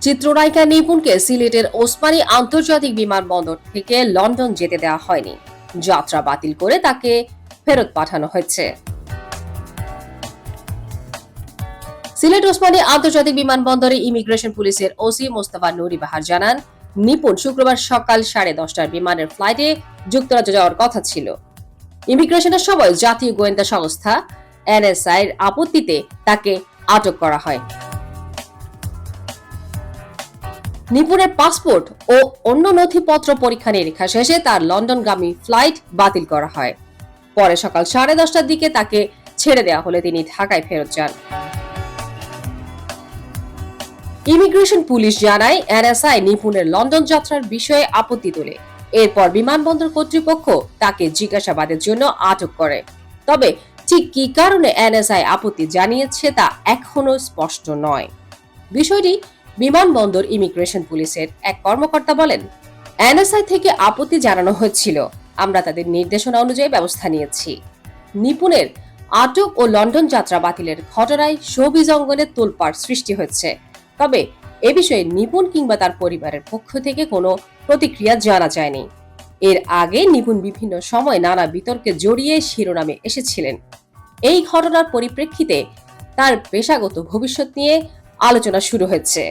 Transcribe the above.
চিত্রনায়িকা নিপুণকে সিলেটের ওসমানী আন্তর্জাতিক বিমানবন্দর থেকে লন্ডন যেতে দেওয়া হয়নি। যাত্রা বাতিল করে তাকে ফেরত পাঠানো হয়েছে। সিলেট ওসমানী আন্তর্জাতিক বিমানবন্দরে ইমিগ্রেশন পুলিশের ওসি মোস্তফা নুরি বাহার জানান, নিপুণ শুক্রবার সকাল 10:30টার বিমানের ফ্লাইটে যুক্তরাজ্য যাওয়ার কথা ছিল। ইমিগ্রেশনের সময় জাতীয় গোয়েন্দা সংস্থা এনএসআই এর আপত্তিতে তাকে আটক করা হয়। নিপুণের পাসপোর্ট ও অন্য নথিপত্র পরীক্ষা নিরীক্ষা শেষে তার লন্ডনগামী ফ্লাইট বাতিল করা হয়। পরে সকাল 10:30টার দিকে তাকে ছেড়ে দেওয়া হলে তিনি ঢাকায় ফেরত যান। ইমিগ্রেশন পুলিশ জানায়, এনএসআই নিপুণের লন্ডন যাত্রার বিষয়ে আপত্তি তোলে। এরপর বিমানবন্দর কর্তৃপক্ষ তাকে জিজ্ঞাসাবাদের জন্য আটক করে। তবে ঠিক কি কারণে এনএসআই আপত্তি জানিয়েছে তা এখনো স্পষ্ট নয়। বিষয়টি বিমানবন্দর ইমিগ্রেশন পুলিশের এক কর্মকর্তা বলেন, এনএসআই থেকে আপত্তি জানানো হয়েছিল, আমরা তাদের নির্দেশনা অনুযায়ী ব্যবস্থা নিয়েছি। নিপুণের আটক ও লন্ডন যাত্রা বাতিলের ঘটনায় শোবিজ অঙ্গনে তোলপাড় সৃষ্টি হয়েছে। তবে এ বিষয়ে নিপুণ কিংবা তার পরিবারের পক্ষ থেকে কোনো প্রতিক্রিয়া জানা যায়নি। এর আগে নিপুণ বিভিন্ন সময় নানা বিতর্কে জড়িয়ে শিরোনামে এসেছিলেন। এই ঘটনার পরিপ্রেক্ষিতে তার পেশাগত ভবিষ্যৎ নিয়ে আলোচনা শুরু হয়েছে।